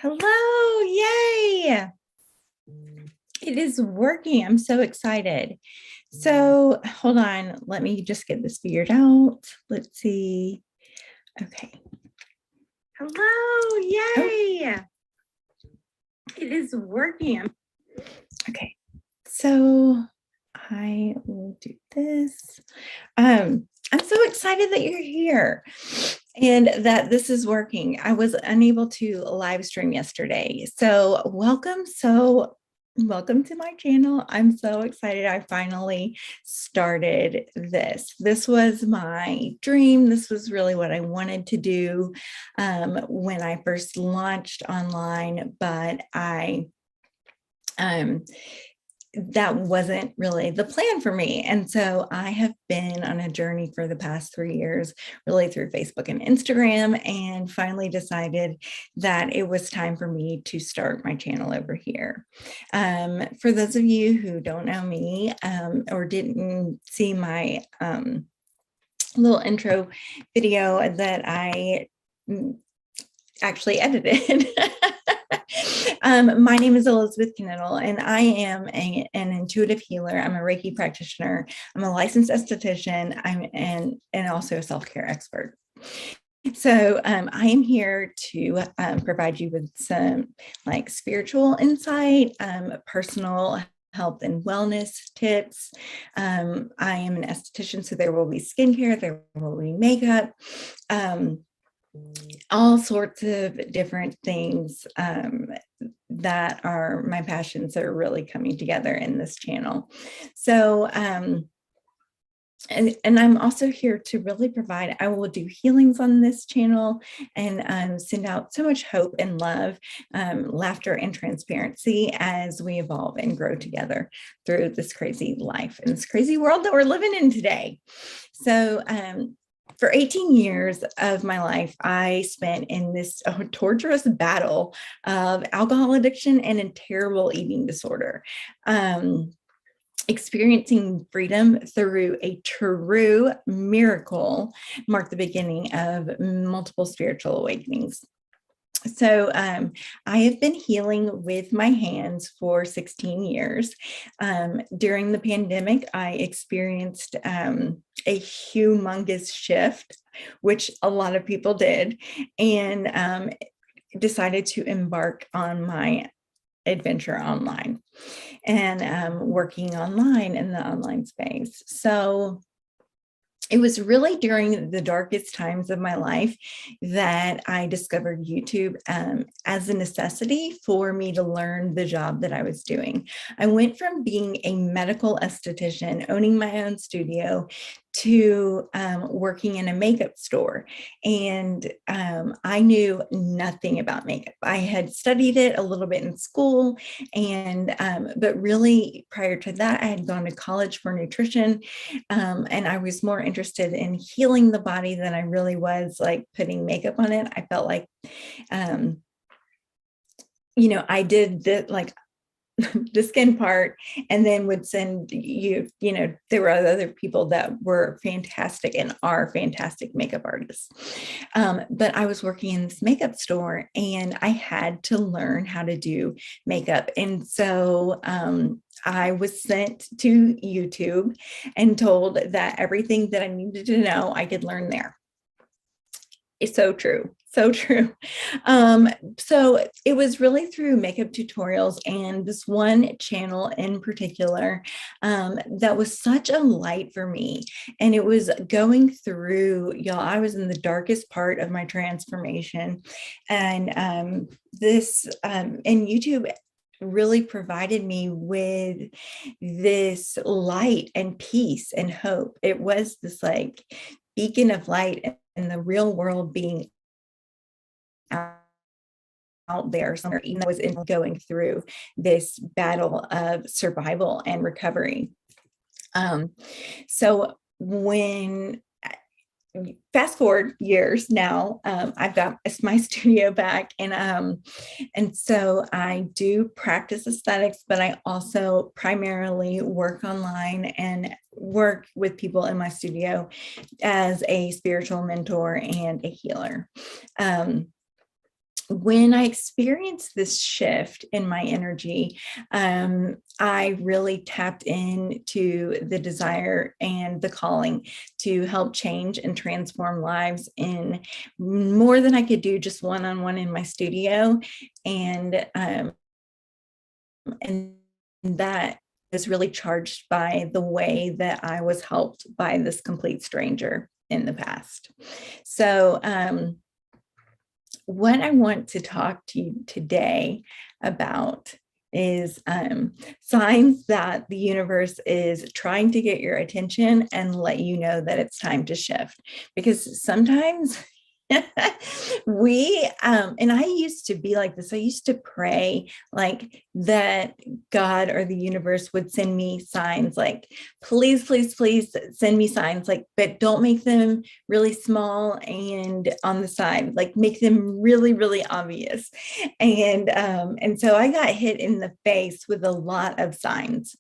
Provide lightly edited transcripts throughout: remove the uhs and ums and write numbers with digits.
Hello, yay! It is working. I'm so excited. So hold on, let me just get this figured out. Let's see. Okay. Hello, yay! It is working. Okay, so I will do this. I'm so excited that you're here and that this is working. I was unable to live stream yesterday. So welcome to my channel. I'm so excited I finally started this. This was my dream. This was really what I wanted to do when I first launched online, but that wasn't really the plan for me. And so I have been on a journey for the past 3 years, really through Facebook and Instagram, and finally decided that it was time for me to start my channel over here. For those of you who don't know me or didn't see my little intro video that I actually edited. My name is Elizabeth Knittel, and I am an intuitive healer. I'm a Reiki practitioner. I'm a licensed esthetician. And also a self-care expert. So I am here to provide you with some spiritual insight, personal health and wellness tips. I am an esthetician, so there will be skincare, there will be makeup, all sorts of different things that are my passions that are really coming together in this channel. So, and I'm also here to really provide, I will do healings on this channel and send out so much hope and love, laughter and transparency as we evolve and grow together through this crazy life and this crazy world that we're living in today. So, for 18 years of my life, I spent in this torturous battle of alcohol addiction and a terrible eating disorder. Experiencing freedom through a true miracle marked the beginning of multiple spiritual awakenings. So I have been healing with my hands for 16 years. During the pandemic, I experienced a humongous shift, which a lot of people did, and decided to embark on my adventure online and working online in the online space. So it was really during the darkest times of my life that I discovered YouTube as a necessity for me to learn the job that I was doing. I went from being a medical esthetician, owning my own studio, to working in a makeup store. And I knew nothing about makeup. I had studied it a little bit in school, and but really prior to that, I had gone to college for nutrition, and I was more interested in healing the body than I really was like putting makeup on it. I felt like, I did the skin part and then would send there were other people that were fantastic and are fantastic makeup artists. But I was working in this makeup store and I had to learn how to do makeup. And so I was sent to YouTube and told that everything that I needed to know, I could learn there. It's so true. So true. So it was really through makeup tutorials and this one channel in particular that was such a light for me. And it was going through, y'all, I was in the darkest part of my transformation. And and YouTube really provided me with this light and peace and hope. It was this like beacon of light in the real world being out there somewhere, even though I was going through this battle of survival and recovery. So when fast forward years now, I've got my studio back, and so I do practice aesthetics, but I also primarily work online and work with people in my studio as a spiritual mentor and a healer. when I experienced this shift in my energy, I really tapped into the desire and the calling to help change and transform lives in more than I could do just one-on-one in my studio. And that is really charged by the way that I was helped by this complete stranger in the past. So, what I want to talk to you today about is signs that the universe is trying to get your attention and let you know that it's time to shift. Because sometimes and I used to be like this. I used to pray like that God or the universe would send me signs, like, please, please, please send me signs, like, but don't make them really small and on the side, like make them really, really obvious. And so I got hit in the face with a lot of signs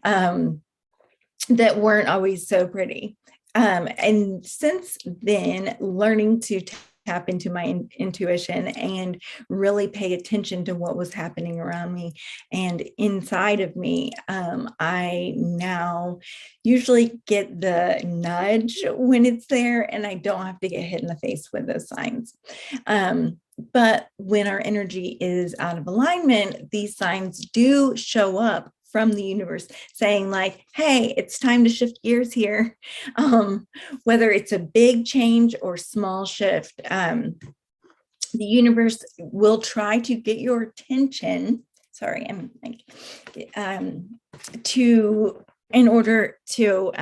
that weren't always so pretty. And since then, learning to tap into my intuition and really pay attention to what was happening around me and inside of me, I now usually get the nudge when it's there, and I don't have to get hit in the face with those signs. But when our energy is out of alignment, these signs do show up from the universe saying like, hey, it's time to shift gears here. Whether it's a big change or small shift, the universe will try to get your attention. Sorry, I'm like, in order to,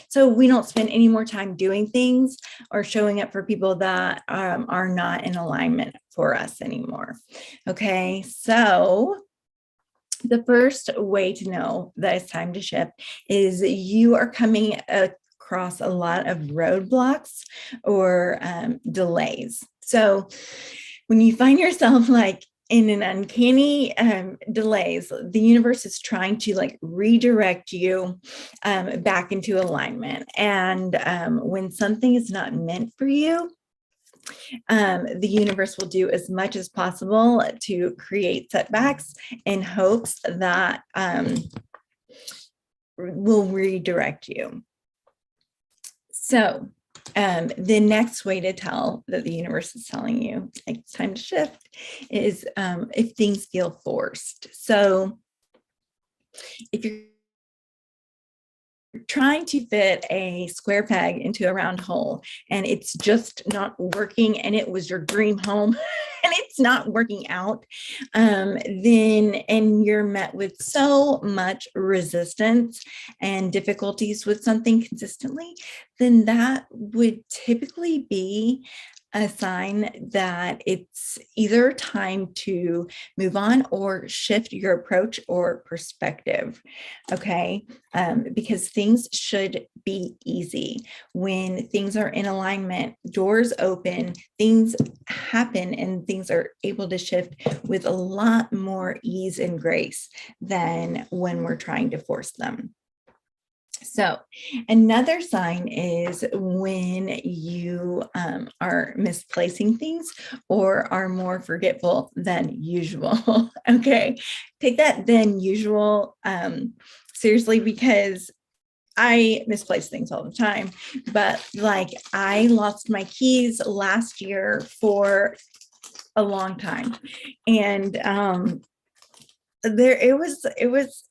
so we don't spend any more time doing things or showing up for people that are not in alignment for us anymore. Okay, so the first way to know that it's time to shift is you are coming across a lot of roadblocks or delays. So when you find yourself like in an uncanny delays, the universe is trying to like redirect you back into alignment. And when something is not meant for you, the universe will do as much as possible to create setbacks in hopes that will redirect you. So the next way to tell that the universe is telling you like, it's time to shift is if things feel forced. So if you're trying to fit a square peg into a round hole and it's just not working, and it was your dream home and it's not working out, then and you're met with so much resistance and difficulties with something consistently, then that would typically be a sign that it's either time to move on or shift your approach or perspective. Okay. Because things should be easy. When things are in alignment, doors open, things happen, and things are able to shift with a lot more ease and grace than when we're trying to force them. So another sign is when you are misplacing things or are more forgetful than usual. Okay, take that than usual seriously, because I misplace things all the time. But like, I lost my keys last year for a long time, and it was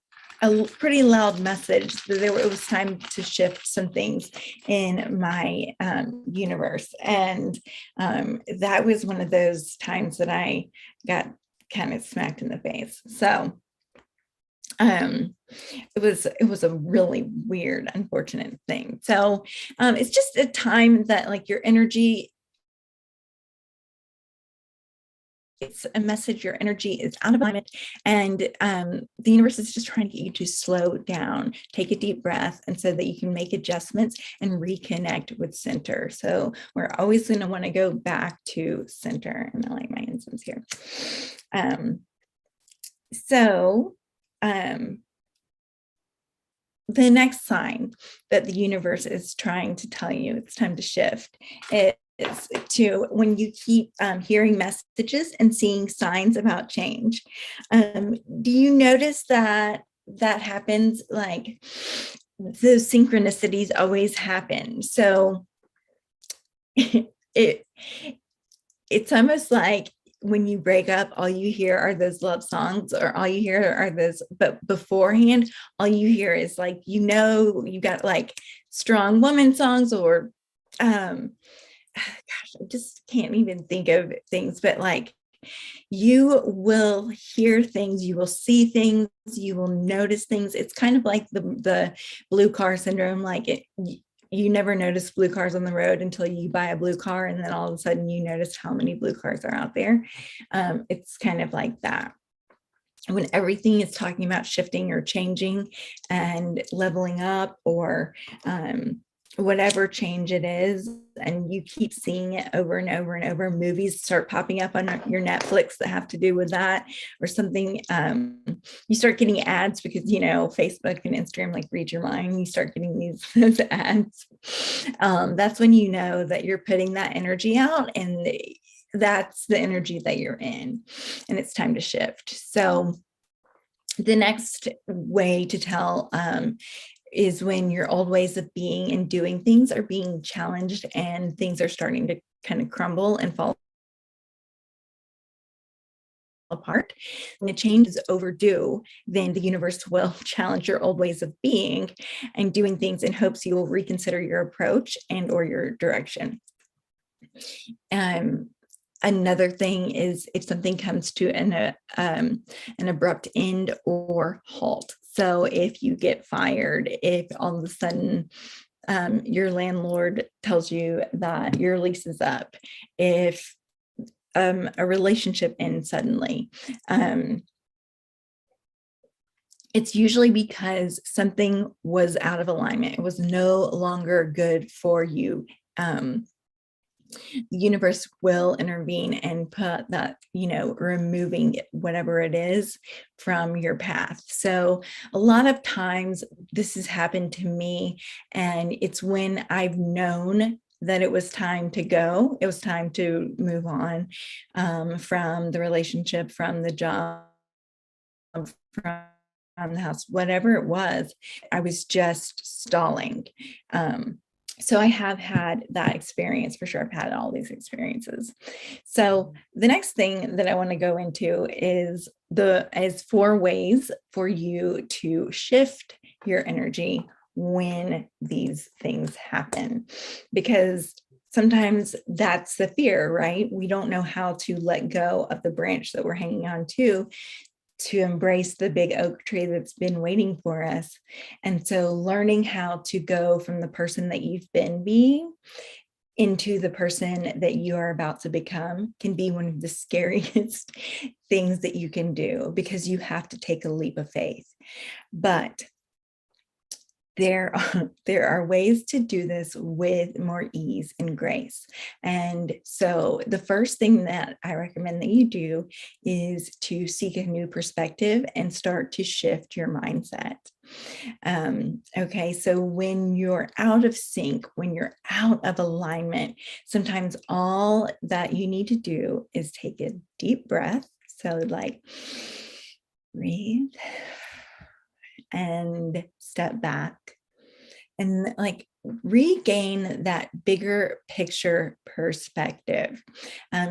a pretty loud message that it was time to shift some things in my universe. And that was one of those times that I got kind of smacked in the face. So it was a really weird, unfortunate thing. So it's just a time that like your energy, it's a message, your energy is out of alignment, and the universe is just trying to get you to slow down, take a deep breath, and so that you can make adjustments and reconnect with center. So we're always going to want to go back to center. And I like my incense here. The next sign that the universe is trying to tell you it's time to shift to when you keep hearing messages and seeing signs about change. Do you notice that that happens? Like those synchronicities always happen. So it it's almost like when you break up, all you hear are those love songs, or all you hear are those, but beforehand, all you hear is like, you got like strong woman songs, or gosh, I just can't even think of things, but like you will hear things, you will see things, you will notice things. It's kind of like the blue car syndrome. Like you never notice blue cars on the road until you buy a blue car, and then all of a sudden you notice how many blue cars are out there. It's kind of like that when everything is talking about shifting or changing and leveling up, or whatever change it is, and you keep seeing it over and over and over. Movies start popping up on your Netflix that have to do with that, or something. You start getting ads because Facebook and Instagram like read your mind. You start getting these ads. That's when you know that you're putting that energy out, and that's the energy that you're in, and it's time to shift. So the next way to tell is when your old ways of being and doing things are being challenged, and things are starting to kind of crumble and fall apart. When the change is overdue, then the universe will challenge your old ways of being and doing things in hopes you will reconsider your approach and or your direction. Another thing is if something comes to an abrupt end or halt. So if you get fired, if all of a sudden your landlord tells you that your lease is up, if a relationship ends suddenly, it's usually because something was out of alignment. It was no longer good for you. The universe will intervene and put that, removing whatever it is from your path. So a lot of times this has happened to me, and it's when I've known that it was time to go. It was time to move on from the relationship, from the job, from the house, whatever it was. I was just stalling. So I have had that experience for sure. I've had all these experiences. So the next thing that I want to go into is 4 ways for you to shift your energy when these things happen, because sometimes that's the fear, right? We don't know how to let go of the branch that we're hanging on to embrace the big oak tree that's been waiting for us. And so learning how to go from the person that you've been being into the person that you are about to become can be one of the scariest things that you can do, because you have to take a leap of faith. But there are ways to do this with more ease and grace. And so the first thing that I recommend that you do is to seek a new perspective and start to shift your mindset. Okay, so when you're out of sync, when you're out of alignment, sometimes all that you need to do is take a deep breath. So like breathe and step back, and like regain that bigger picture perspective.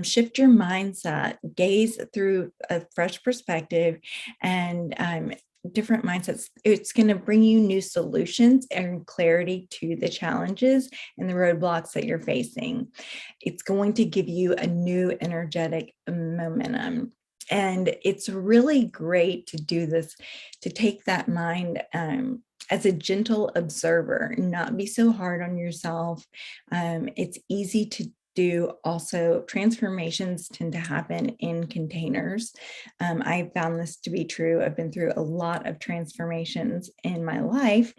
Shift your mindset, gaze through a fresh perspective, and different mindsets. It's going to bring you new solutions and clarity to the challenges and the roadblocks that you're facing. It's going to give you a new energetic momentum. And it's really great to do this, to take that mind as a gentle observer, not be so hard on yourself. It's easy to do. Also, transformations tend to happen in containers. I found this to be true. I've been through a lot of transformations in my life,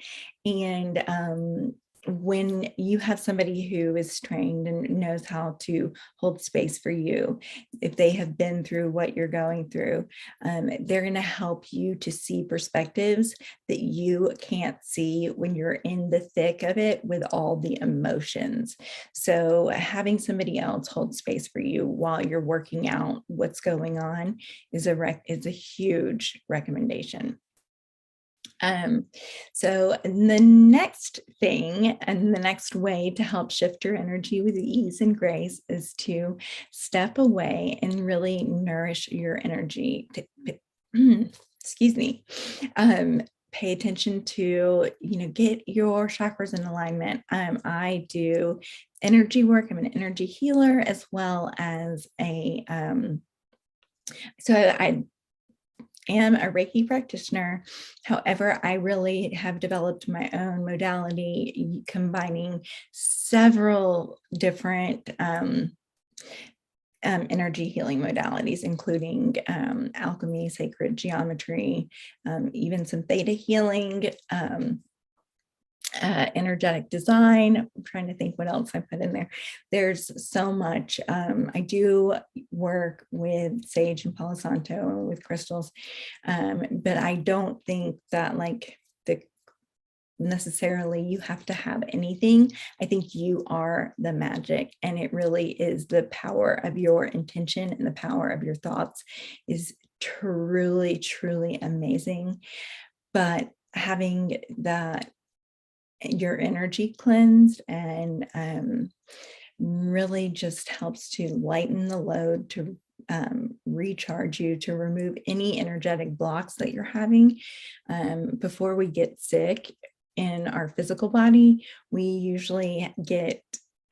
and when you have somebody who is trained and knows how to hold space for you, if they have been through what you're going through, they're going to help you to see perspectives that you can't see when you're in the thick of it with all the emotions. So having somebody else hold space for you while you're working out what's going on is a huge recommendation. Um, so the next thing and the next way to help shift your energy with ease and grace is to step away and really nourish your energy. Excuse me. Pay attention to, get your chakras in alignment. I do energy work. I'm an energy healer as well as so I am a Reiki practitioner. However, I really have developed my own modality combining several different energy healing modalities, including alchemy, sacred geometry, even some theta healing, energetic design. I'm trying to think what else I put in there. There's so much. I do work with sage and Palo Santo with crystals, but I don't think that necessarily you have to have anything. I think you are the magic, and it really is the power of your intention, and the power of your thoughts is truly, truly amazing. But having your energy cleansed and really just helps to lighten the load, to recharge you, to remove any energetic blocks that you're having. Before we get sick in our physical body, we usually get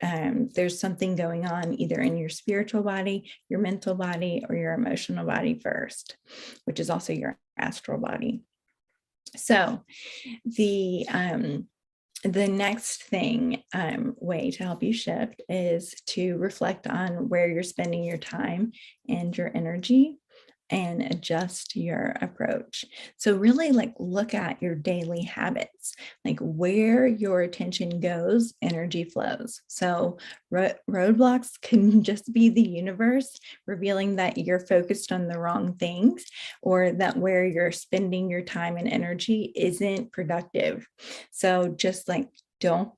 there's something going on either in your spiritual body, your mental body, or your emotional body first, which is also your astral body. So the next way to help you shift is to reflect on where you're spending your time and your energy, and adjust your approach. So really look at your daily habits, where your attention goes, energy flows. So roadblocks can just be the universe revealing that you're focused on the wrong things, or that where you're spending your time and energy isn't productive. So just don't,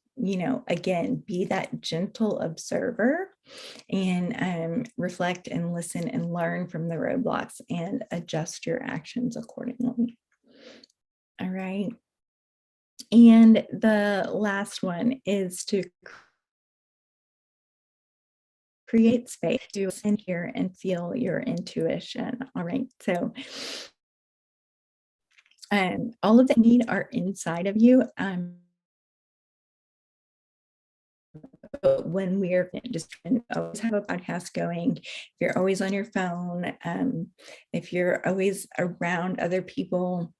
again, be that gentle observer and reflect and listen and learn from the roadblocks and adjust your actions accordingly. All right. And the last one is to create space to listen, hear, and feel your intuition. All right. So all of that need are inside of you. But when we're just always have a podcast going, if you're always on your phone, if you're always around other people,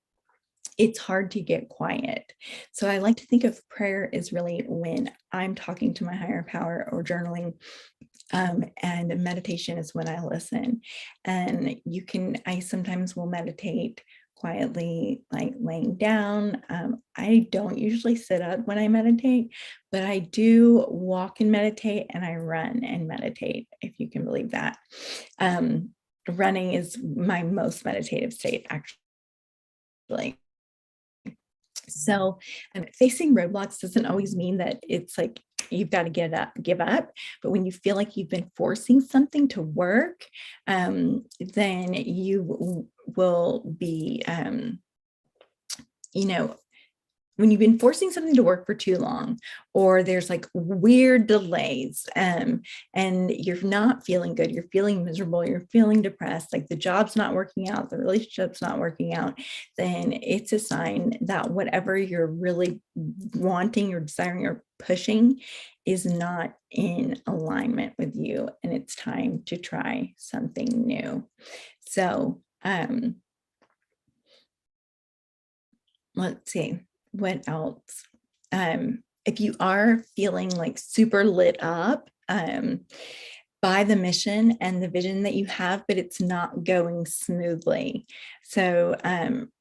it's hard to get quiet. So I like to think of prayer as really when I'm talking to my higher power, or journaling, and meditation is when I listen. And I sometimes will meditate quietly, laying down. I don't usually sit up when I meditate, but I do walk and meditate, and I run and meditate, if you can believe that. Running is my most meditative state, actually. So facing roadblocks doesn't always mean that it's you've got to give up. But when you feel like you've been forcing something to work, then you will be, when you've been forcing something to work for too long, or there's weird delays, and you're not feeling good, you're feeling miserable, you're feeling depressed, the job's not working out, the relationship's not working out, then it's a sign that whatever you're really wanting or desiring or pushing is not in alignment with you, and it's time to try something new. So let's see. What else? If you are feeling super lit up by the mission and the vision that you have, but it's not going smoothly. So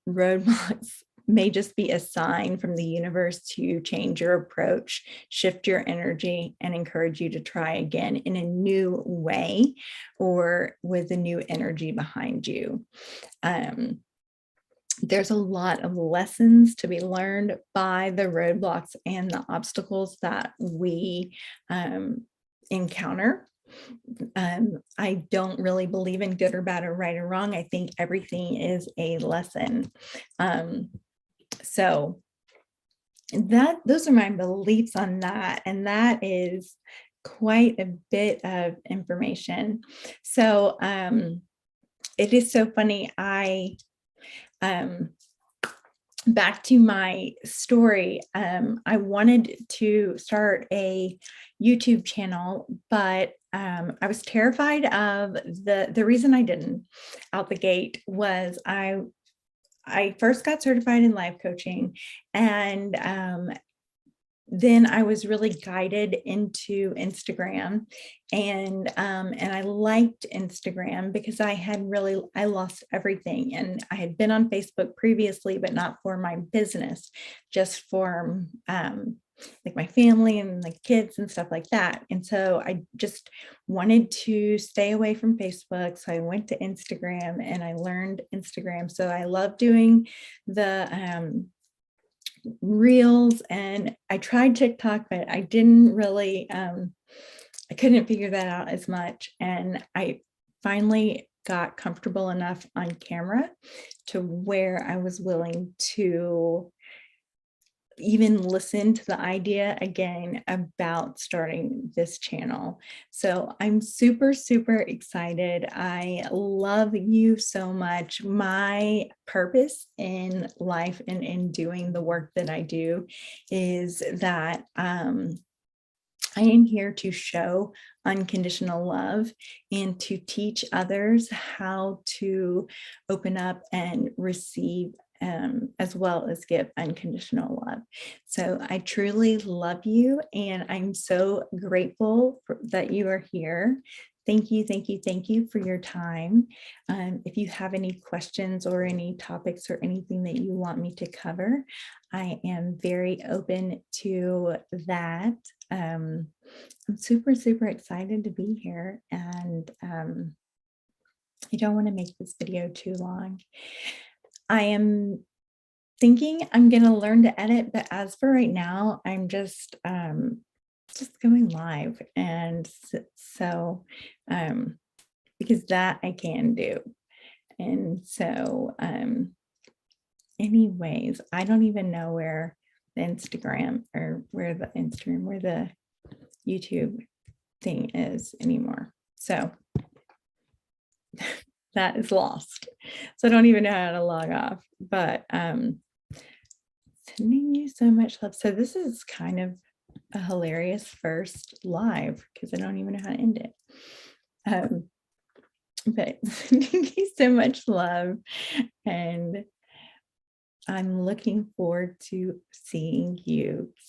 roadblocks may just be a sign from the universe to change your approach, shift your energy, and encourage you to try again in a new way or with a new energy behind you. There's a lot of lessons to be learned by the roadblocks and the obstacles that we encounter. I don't really believe in good or bad or right or wrong. I think everything is a lesson. So those are my beliefs on that. And that is quite a bit of information. So it is so funny. Back to my story, I wanted to start a YouTube channel, but I was terrified of the reason I didn't out the gate was I first got certified in life coaching, and then I was really guided into Instagram, and I liked Instagram because I lost everything, and I had been on Facebook previously, but not for my business, just for like my family and like kids and stuff like that. And so I just wanted to stay away from Facebook. So I went to Instagram and I learned Instagram. So I love doing the reels, and I tried TikTok, but I didn't really, I couldn't figure that out as much. And I finally got comfortable enough on camera to where I was willing to even listen to the idea again about starting this channel. So I'm super, super excited. I love you so much. My purpose in life and in doing the work that I do is that I am here to show unconditional love and to teach others how to open up and receive as well as give unconditional love. So I truly love you, and I'm so grateful that you are here. Thank you, thank you, thank you for your time. If you have any questions or any topics or anything that you want me to cover, I am very open to that. I'm super, super excited to be here, and I don't want to make this video too long. I am thinking I'm going to learn to edit, but as for right now, I'm just going live. And so, because that I can do. And so, anyways, I don't even know where the YouTube thing is anymore. So that is lost. So I don't even know how to log off, but sending you so much love. So this is kind of a hilarious first live because I don't even know how to end it. But sending you so much love, and I'm looking forward to seeing you